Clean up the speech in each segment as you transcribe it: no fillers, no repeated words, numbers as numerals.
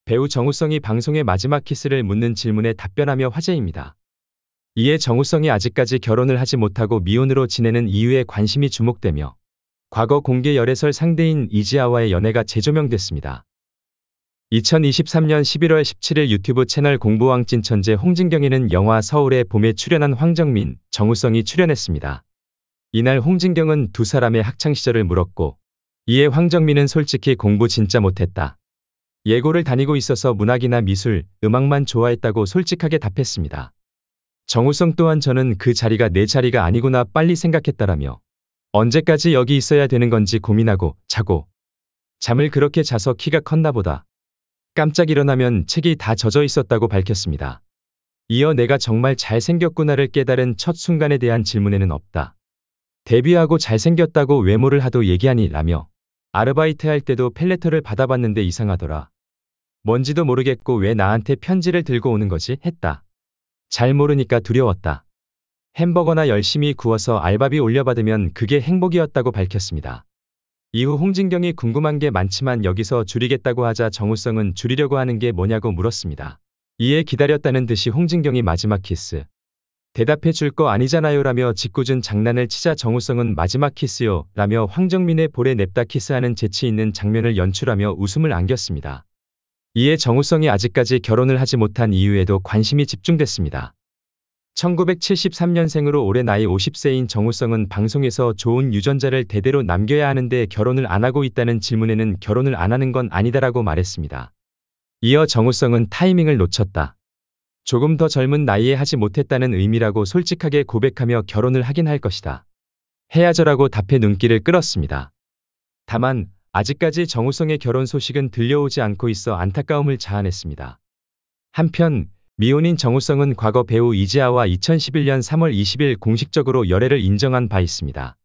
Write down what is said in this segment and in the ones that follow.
배우 정우성이 방송의 마지막 키스를 묻는 질문에 답변하며 화제입니다. 이에 정우성이 아직까지 결혼을 하지 못하고 미혼으로 지내는 이유에 관심이 주목되며 과거 공개 열애설 상대인 이지아와의 연애가 재조명됐습니다. 2023년 11월 17일 유튜브 채널 공부왕 찐천재 홍진경에는 영화 서울의 봄에 출연한 황정민, 정우성이 출연했습니다. 이날 홍진경은 두 사람의 학창시절을 물었고 이에 황정민은 솔직히 공부 진짜 못했다. 예고를 다니고 있어서 문학이나 미술, 음악만 좋아했다고 솔직하게 답했습니다. 정우성 또한 저는 그 자리가 내 자리가 아니구나 빨리 생각했다라며 언제까지 여기 있어야 되는 건지 고민하고 자고 잠을 그렇게 자서 키가 컸나 보다. 깜짝 일어나면 책이 다 젖어 있었다고 밝혔습니다. 이어 내가 정말 잘생겼구나를 깨달은 첫 순간에 대한 질문에는 없다. 데뷔하고 잘생겼다고 외모를 하도 얘기하니 라며 아르바이트 할 때도 펠레터를 받아봤는데 이상하더라. 뭔지도 모르겠고 왜 나한테 편지를 들고 오는 거지? 했다. 잘 모르니까 두려웠다. 햄버거나 열심히 구워서 알바비 올려받으면 그게 행복이었다고 밝혔습니다. 이후 홍진경이 궁금한 게 많지만 여기서 줄이겠다고 하자 정우성은 줄이려고 하는 게 뭐냐고 물었습니다. 이에 기다렸다는 듯이 홍진경이 마지막 키스. 대답해 줄 거 아니잖아요 라며 짓궂은 장난을 치자 정우성은 마지막 키스요 라며 황정민의 볼에 냅다 키스하는 재치 있는 장면을 연출하며 웃음을 안겼습니다. 이에 정우성이 아직까지 결혼을 하지 못한 이유에도 관심이 집중됐습니다. 1973년생으로 올해 나이 50세인 정우성은 방송에서 좋은 유전자를 대대로 남겨야 하는데 결혼을 안 하고 있다는 질문에는 결혼을 안 하는 건 아니다라고 말했습니다. 이어 정우성은 타이밍을 놓쳤다. 조금 더 젊은 나이에 하지 못했다는 의미라고 솔직하게 고백하며 결혼을 하긴 할 것이다. 해야죠라고 답해 눈길을 끌었습니다. 다만 아직까지 정우성의 결혼 소식은 들려오지 않고 있어 안타까움을 자아냈습니다. 한편 미혼인 정우성은 과거 배우 이지아와 2011년 3월 20일 공식적으로 열애를 인정한 바 있습니다.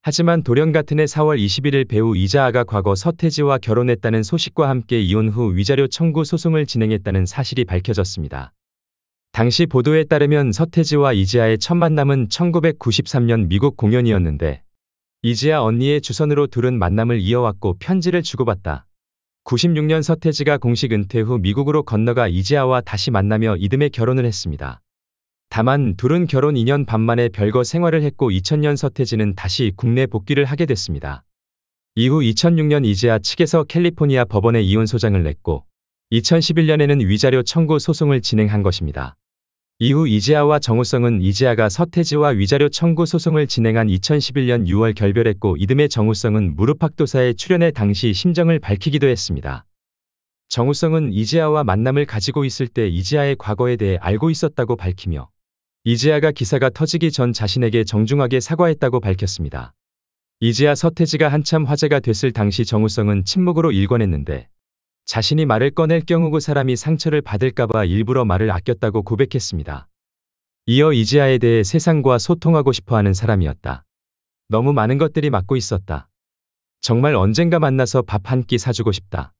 하지만 돌연 같은 해 4월 21일 배우 이지아가 과거 서태지와 결혼했다는 소식과 함께 이혼 후 위자료 청구 소송을 진행했다는 사실이 밝혀졌습니다. 당시 보도에 따르면 서태지와 이지아의 첫 만남은 1993년 미국 공연이었는데 이지아 언니의 주선으로 둘은 만남을 이어왔고 편지를 주고받다. 96년 서태지가 공식 은퇴 후 미국으로 건너가 이지아와 다시 만나며 이듬해 결혼을 했습니다. 다만 둘은 결혼 2년 반 만에 별거 생활을 했고 2000년 서태지는 다시 국내 복귀를 하게 됐습니다. 이후 2006년 이지아 측에서 캘리포니아 법원에 이혼 소장을 냈고 2011년에는 위자료 청구 소송을 진행한 것입니다. 이후 이지아와 정우성은 이지아가 서태지와 위자료 청구 소송을 진행한 2011년 6월 결별했고 이듬해 정우성은 무릎팍도사에 출연해 당시 심정을 밝히기도 했습니다. 정우성은 이지아와 만남을 가지고 있을 때 이지아의 과거에 대해 알고 있었다고 밝히며 이지아가 기사가 터지기 전 자신에게 정중하게 사과했다고 밝혔습니다. 이지아 서태지가 한참 화제가 됐을 당시 정우성은 침묵으로 일관했는데 자신이 말을 꺼낼 경우 그 사람이 상처를 받을까봐 일부러 말을 아꼈다고 고백했습니다. 이어 이지아에 대해 세상과 소통하고 싶어하는 사람이었다. 너무 많은 것들이 맡고 있었다. 정말 언젠가 만나서 밥 한 끼 사주고 싶다.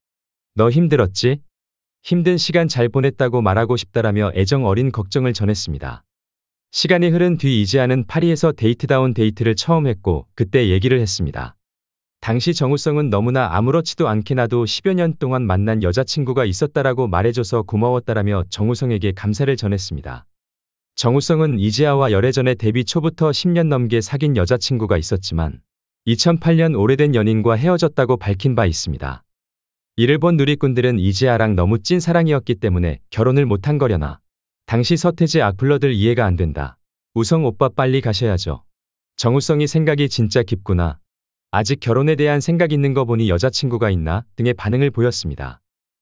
너 힘들었지? 힘든 시간 잘 보냈다고 말하고 싶다라며 애정 어린 걱정을 전했습니다. 시간이 흐른 뒤 이지아는 파리에서 데이트다운 데이트를 처음 했고 그때 얘기를 했습니다. 당시 정우성은 너무나 아무렇지도 않게 나도 10여 년 동안 만난 여자친구가 있었다라고 말해줘서 고마웠다라며 정우성에게 감사를 전했습니다. 정우성은 이지아와 열애 전에 데뷔 초부터 10년 넘게 사귄 여자친구가 있었지만 2008년 오래된 연인과 헤어졌다고 밝힌 바 있습니다. 이를 본 누리꾼들은 이지아랑 너무 찐 사랑이었기 때문에 결혼을 못한 거려나. 당시 서태지 악플러들 이해가 안 된다. 우성 오빠 빨리 가셔야죠. 정우성이 생각이 진짜 깊구나. 아직 결혼에 대한 생각 있는 거 보니 여자친구가 있나 등의 반응을 보였습니다.